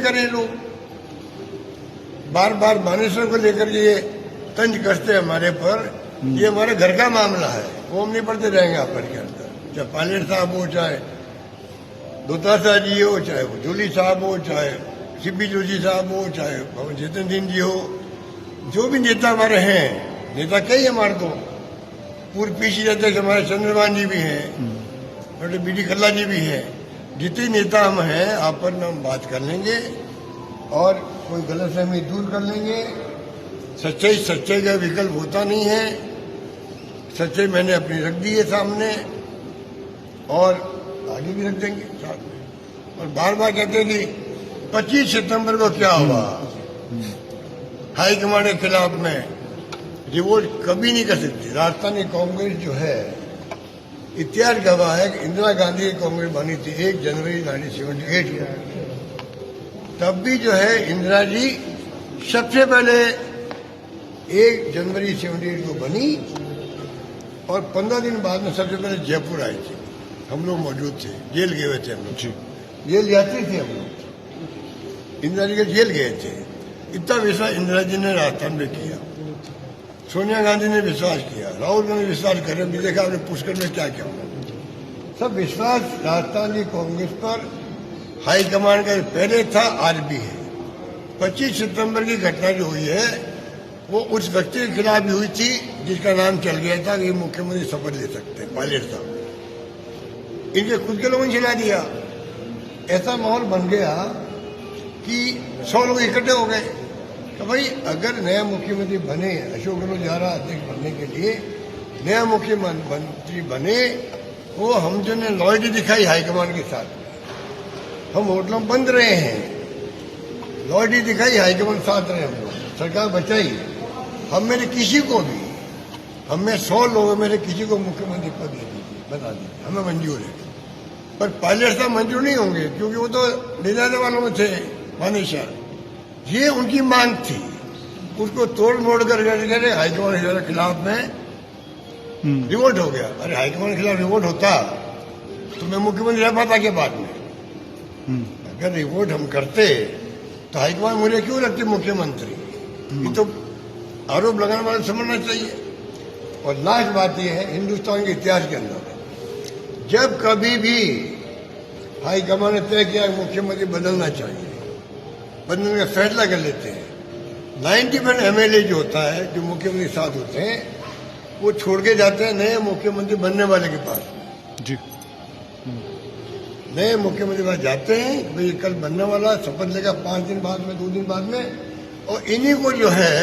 करें लोग? बार बार मानेसर को लेकर ये तंज कसते हैं हमारे पर। ये हमारे घर का मामला है, वो हम नहीं पढ़ते रहेंगे आपस के अंदर। चाहे पायलट साहब हो, चाहे दुतासा जी हो, चाहे वो जूली साहब हो, चाहे सीपी जोशी साहब हो, चाहे भवन जितेंद्र सिंह जी हो, जो भी नेता हमारे हैं, नेता कई हमारे तो पूर्व पीसी अध्यक्ष हमारे चंद्रभान जी भी हैं, डॉक्टर बी डी कल्ला जी भी हैं। जितने नेता हम हैं आपस में हम बात कर लेंगे और कोई गलतफहमी दूर कर लेंगे। सच्चाई का विकल्प होता नहीं है। सच्चाई मैंने अपनी रख दी है सामने और आगे भी रख देंगे साथ में। और बार बार कहते हैं कि 25 सितंबर को क्या हुआ, हाईकमांड के खिलाफ में रिवोल्ट कभी नहीं कर सकती। राजस्थानी कांग्रेस जो है, इतिहास गवाह है कि इंदिरा गांधी की कांग्रेस बनी थी 1 जनवरी 1978 को। तब भी जो है इंदिरा जी सबसे पहले 1 जनवरी 78 को बनी और 15 दिन बाद में सबसे पहले जयपुर आई थी। हम लोग मौजूद थे, जेल गए हुए थे हम लोग, जेल यात्री थे हम लोग, इंदिरा जी के जेल गए थे। इतना विश्वास इंदिरा जी ने राजस्थान में किया, सोनिया गांधी ने विश्वास किया, राहुल गांधी विश्वास कर रहे, देखा आपने पुष्कर में क्या क्या हुआ। सब विश्वास राजस्थानी कांग्रेस पर हाईकमांड का पहले था, आज भी है। 25 सितंबर की घटना जो हुई है वो उस व्यक्ति के खिलाफ भी हुई थी जिसका नाम चल गया था कि मुख्यमंत्री शपथ ले सकते हैं, पायलट साहब। इनके खुद के लोगों ने चला दिया। ऐसा माहौल बन गया कि 100 लोग इकट्ठे हो गए। तो भाई अगर नया मुख्यमंत्री बने, अशोक गहलोत जा रहा अध्यक्ष बनने के लिए, नया मुख्यमंत्री बने, वो हम जो ने लॉयल्टी दिखाई हाईकमांड के साथ, हम होटलों में बंद रहे हैं, लॉयल्टी दिखाई हाईकमांड साथ रहे, हम लोग सरकार बचाई। हम मेरे किसी को भी, हम में 100 लोग मेरे किसी को मुख्यमंत्री पद दे दीजिए, बता दीजिए, हमें मंजूर है। पर पायलट साहब मंजूर नहीं होंगे क्योंकि वो तो ले जाने वालों में थे मानेसर। ये उनकी मांग थी, उसको तोड़ मोड़ कर हाईकमांड के खिलाफ में रिवोल्ट हो गया। अरे हाईकमांड के खिलाफ रिवोल्ट होता तो मैं मुख्यमंत्री रह पाता के बाद में। अगर रिवोल्ट हम करते तो हाईकमांड मुझे क्यों लगती मुख्यमंत्री? ये तो आरोप लगाने वाले समझना चाहिए। और लास्ट बात यह है, हिंदुस्तान के इतिहास के अंदर जब कभी भी हाईकमांड ने तय किया मुख्यमंत्री बदलना चाहिए, बदलने का फैसला कर लेते हैं। 90% MLA जो होता है, जो मुख्यमंत्री के साथ होते हैं, वो छोड़ के जाते हैं नए मुख्यमंत्री बनने वाले के पास जी। नए मुख्यमंत्री पास जाते हैं, भाई कल बनने वाला, शपथ लेगा 5 दिन बाद में, 2 दिन बाद में, और इन्हीं को जो है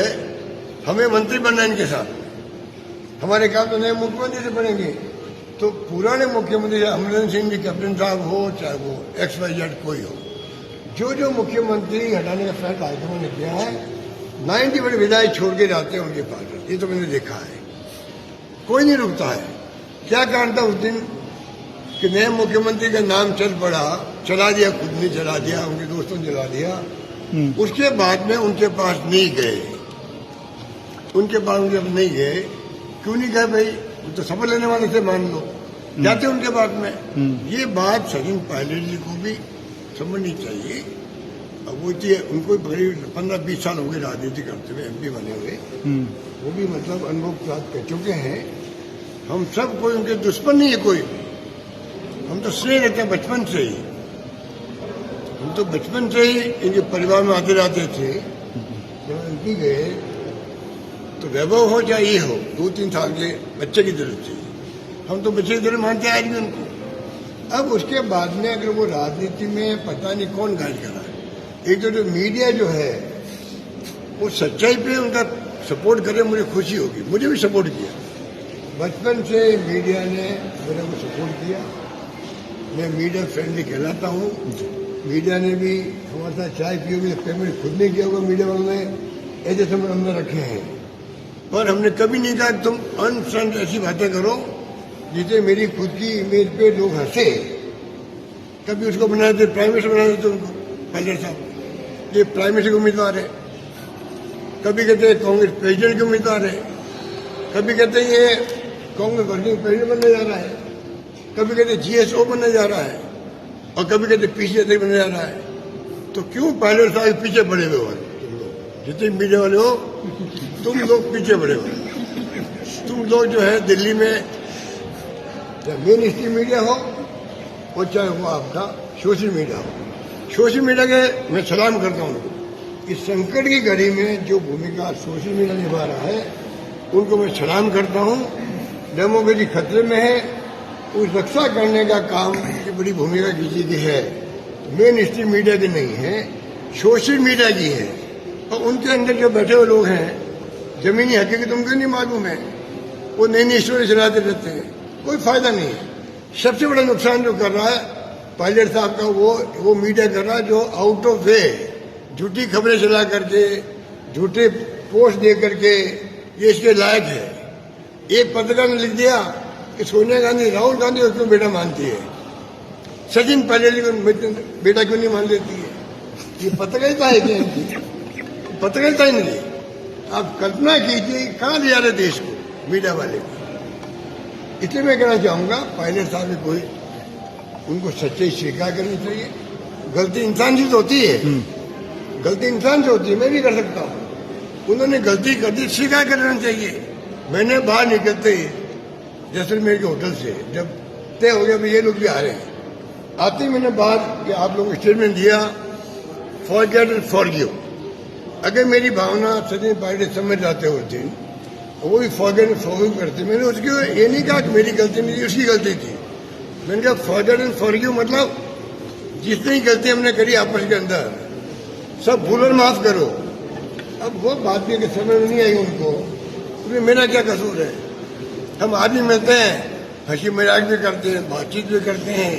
हमें मंत्री बनना इनके साथ। हमारे काम तो नए मुख्यमंत्री से बनेंगे। तो पुराने मुख्यमंत्री अमरिंदर सिंह जी कैप्टन साहब हो, चाहे वो XYZ कोई हो, जो मुख्यमंत्री हटाने का फैसला हाईकमांड ने किया है, 90% विधायक छोड़ के जाते हैं उनके पास। ये तो मैंने देखा है, कोई नहीं रुकता है। क्या कारण था उस दिन कि नए मुख्यमंत्री का नाम चल पड़ा, चला दिया, खुद ने चला दिया, उनके दोस्तों ने चला दिया। उसके बाद में उनके पास नहीं गए, उनके पास नहीं गए। क्यों नहीं गए भाई? वो तो शपथ लेने वाले थे, मान लो, जाते उनके बाद में। ये बात सचिन पायलट जी को भी समझनी चाहिए। अब वो उनको 15-20 साल हो गए राजनीति करते हुए, MP बने हुए, वो भी मतलब अनुभव प्राप्त कर चुके हैं। हम सब कोई उनके दुश्मन नहीं है कोई भी, हम तो स्नेह रहते हैं बचपन से ही। हम तो बचपन से ही इनके परिवार में आते जाते थे। जब MP गए तो वैभव हो चाहे ये हो, 2-3 साल के बच्चे की तरह थे। हम तो बच्चे की तरह मानते हैं आज भी उनको। अब उसके बाद में अगर वो राजनीति में पता नहीं कौन गाइड करा है। एक तो जो मीडिया जो है वो सच्चाई पे उनका सपोर्ट करे, मुझे खुशी होगी। मुझे भी सपोर्ट किया, बचपन से मीडिया ने मेरे को सपोर्ट किया। मैं मीडिया फ्रेंडली कहलाता हूँ। मीडिया ने भी हमारे साथ चाय पी होगी, पेमेंट खुद नहीं किया होगा मीडिया वालों ने, ऐसे समय हमने रखे हैं। पर हमने कभी नहीं कहा तुम अनफ्रंट ऐसी बातें करो जिससे मेरी खुद की इमेज पे लोग हंसे। कभी उसको बना देते, प्राइम मिनिस्टर बना देते उनको, पायलट साहब ये प्राइम मिनिस्टर के उम्मीदवार है। कभी कहते हैं कांग्रेस प्रेसिडेंट के उम्मीदवार है, कभी कहते हैं ये कांग्रेस वर्किंग प्रेसिडेंट बनने जा रहा है, कभी कहते GSO बनने जा रहा है, और कभी कहते PCA बनने जा रहा है। तो क्यों पायलट साहब पीछे पड़े हुए हो? तुम लोग जितने मीडिया वाले हो, तुम लोग पीछे पड़े हो। तुम लोग जो है दिल्ली में चाहे मेन स्ट्रीम मीडिया हो और चाहे वो आपका सोशल मीडिया हो, सोशल मीडिया के मैं सलाम करता हूँ। इस संकट की घड़ी में जो भूमिका सोशल मीडिया निभा रहा है उनको मैं सलाम करता हूँ। डेमोक्रेसी खतरे में है, उस रक्षा करने का काम की बड़ी भूमिका किसी की है, मेन स्ट्रीम मीडिया की नहीं है, सोशल मीडिया की है। और उनके अंदर जो बैठे हुए लोग हैं, जमीनी हकीकत उनको नहीं मालूम है, वो नई नई स्टोरी चलाते रहते हैं, कोई फायदा नहीं है। सबसे बड़ा नुकसान जो कर रहा है पायलट साहब का, वो मीडिया कर रहा है जो आउट ऑफ वे झूठी खबरें चला करके, झूठे पोस्ट दे करके ये इसके लायक है। एक पत्रकार ने लिख दिया कि सोनिया गांधी राहुल गांधी को क्यों बेटा मानती है, सचिन पायलट जी को बेटा क्यों नहीं मान लेती है? ये पत्रकारिता है क्या इनकी? पत्रकारिता ही नहीं। आप कल्पना कीजिए कहाँ ले जा रहे देश को मीडिया वाले को। इसलिए मैं कहना चाहूंगा पायलट साहब ने कोई उनको सच्चाई स्वीकार करनी चाहिए। गलती इंसान से होती है, गलती इंसान से होती है, मैं भी कर सकता हूँ। उन्होंने गलती कर दी, स्वीकार करना चाहिए। मैंने बाहर निकलते ही जैसलमेर के होटल से जब तय हो गया ये लोग भी आ रहे हैं, आते ही मैंने बाहर कि आप लोगों को स्टेटमेंट दिया फॉरगेट एंड फॉरगिव। अगर मेरी भावना सचिन पायलट समझ जाते होते वो भी फॉरगेट एंड फॉरगिव करते। मैंने उसको ये नहीं कहा कि मेरी गलती नहीं थी, उसकी गलती थी। मैंने कहा फॉरगेट एंड फॉरगिव मतलब जितनी गलती हमने करी आपस के अंदर सब भूल और माफ करो। अब वो बात भी समझ में नहीं आई उनको, तो मेरा क्या कसूर है? हम आदमी मिलते हैं, हंसी मजाक भी करते हैं, बातचीत भी करते हैं,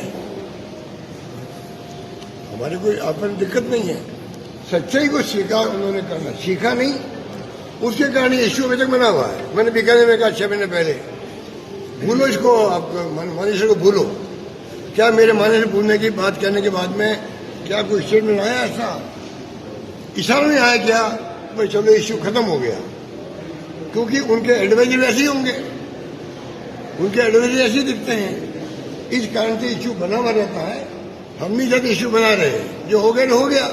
हमारी कोई आपन दिक्कत नहीं है। सच्चाई को स्वीकार उन्होंने करना सीखा नहीं, उसके कारण ये इश्यू अभी तक बना हुआ है। मैंने बीकानेर में कहा 6 महीने पहले, भूलो इसको, आप मानेसर को भूलो। क्या मेरे मानेसर भूलने की बात कहने के बाद में क्या कोई स्टेटमेंट आया? ऐसा इशारा नहीं आया क्या भाई चलो इश्यू खत्म हो गया? क्योंकि उनके एडवाइजर वैसे ही होंगे, उनके एडवाइजर ऐसे दिखते हैं। इस कारण से इश्यू बना हुआ रहता है। हम नहीं चाहते इश्यू बना रहे, जो हो गया हो गया।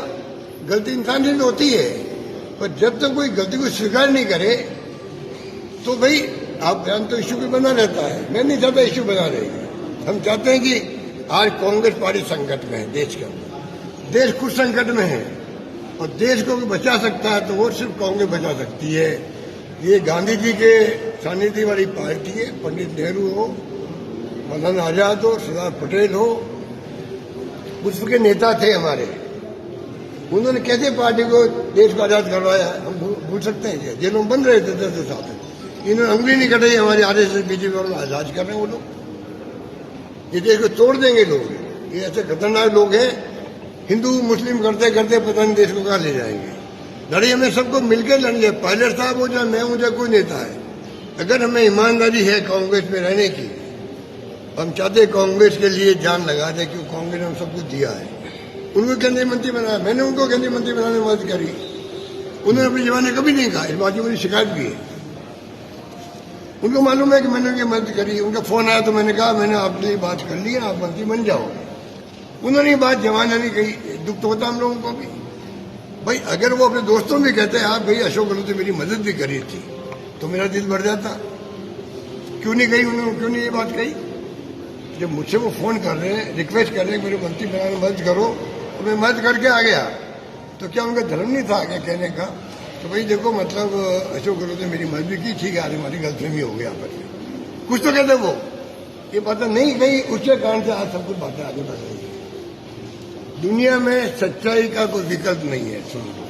गलती इंसान से होती है, पर जब तक कोई गलती को स्वीकार नहीं करे तो भाई आप जानते हो इश्यू भी बना रहता है। मैं नहीं चाहता इश्यू बना रहेगी। हम चाहते हैं कि आज कांग्रेस पार्टी संकट में है, देश के अंदर देश कुछ संकट में है और देश को भी बचा सकता है तो वो सिर्फ कांग्रेस बचा सकती है। ये गांधी जी के सानिध्य वाली पार्टी है। पंडित नेहरू हो, मौलाना आजाद हो, सरदार पटेल हो, उस के नेता थे हमारे। उन्होंने कैसे पार्टी को देश को आजाद करवाया हम भूल सकते हैं क्या? जेलों में बंद रहे थे 10 साल। इन्होंने उंगली नहीं कटाई हमारे आरएसएस बीजेपी वालों आजाद कर रहे हैं वो लोग। ये देश को तोड़ देंगे लोग। ये ऐसे खतरनाक लोग हैं, हिंदू मुस्लिम करते करते पता नहीं देश को कहाँ ले जाएंगे। लड़ाई हमें सबको मिलकर लड़नी है। पायलट साहब हो जाए, मैं हूं, चाहे कोई नेता है। अगर हमें ईमानदारी है कांग्रेस में रहने की, हम चाहते कांग्रेस के लिए जान लगा दे, क्योंकि कांग्रेस ने हम सब कुछ दिया है। उनको केंद्रीय मंत्री बनाया, मैंने उनको केंद्रीय मंत्री बनाने में मदद करी। उन्होंने अपने जमाने कभी नहीं कहा, इस बात की मेरी शिकायत भी है। उनको मालूम है कि मैंने उनकी मदद करी। उनका फोन आया तो मैंने कहा मैंने आपके लिए बात कर ली है, आप मंत्री बन जाओ। उन्होंने ये बात जमाना नहीं कही, दुख तो होता हम लोगों को भी। भाई अगर वो अपने दोस्तों भी कहते हैं आप भाई अशोक गहलोत ने मेरी मदद भी करी थी, तो मेरा दिल भर जाता। क्यों नहीं कही उन्होंने, क्यों नहीं ये बात कही? जब मुझसे वो फोन कर रहे हैं, रिक्वेस्ट कर रहे हैं मेरे मंत्री बनाने में मदद करो, तो मैं मदद करके आ गया। तो क्या उनका धर्म नहीं था क्या कहने का? तो भाई देखो मतलब अशोक गहलोत ने मेरी मदद भी की, ठीक है, आज हमारी गलतफहमी हो गई आपस में, कुछ तो कहते वो। ये बातें नहीं कही, उसके कारण से आज सब कुछ बातें आगे बढ़ रही है। दुनिया में सच्चाई का कोई विकल्प नहीं है। सुन लो,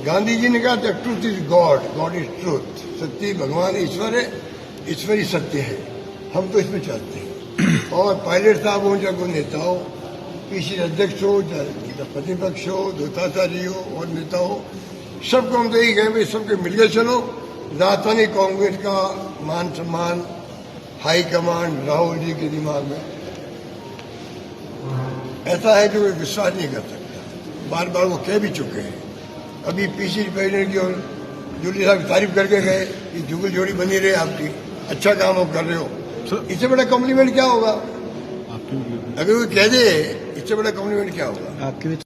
गांधी जी ने कहा था truth is God, God is truth. सत्य भगवान ईश्वर है, ईश्वर ही सत्य है। हम तो इसमें चलते हैं। और पायलट साहब हो, चाहे कोई नेता हो, पीसीसी अध्यक्ष हो, चाहे प्रतिपक्ष हो, दूताचारी हो और नेता हो, सबको हम तो यही कहें भाई सबके मिलकर चलो। राजधानी कांग्रेस का मान सम्मान हाईकमांड राहुल जी के दिमाग में ऐसा है कि वे विश्वास नहीं कर सकता। बार बार वो कह भी चुके हैं। अभी पीसीसी प्रेसिडेंट की और जूली साहब की तारीफ करके गए कि जुगल जोड़ी बनी रहे आपकी, अच्छा काम आप कर रहे हो। इससे बड़ा कॉम्प्लीमेंट क्या होगा? अगर वो कह दे, इससे बड़ा कॉम्प्लीमेंट क्या होगा?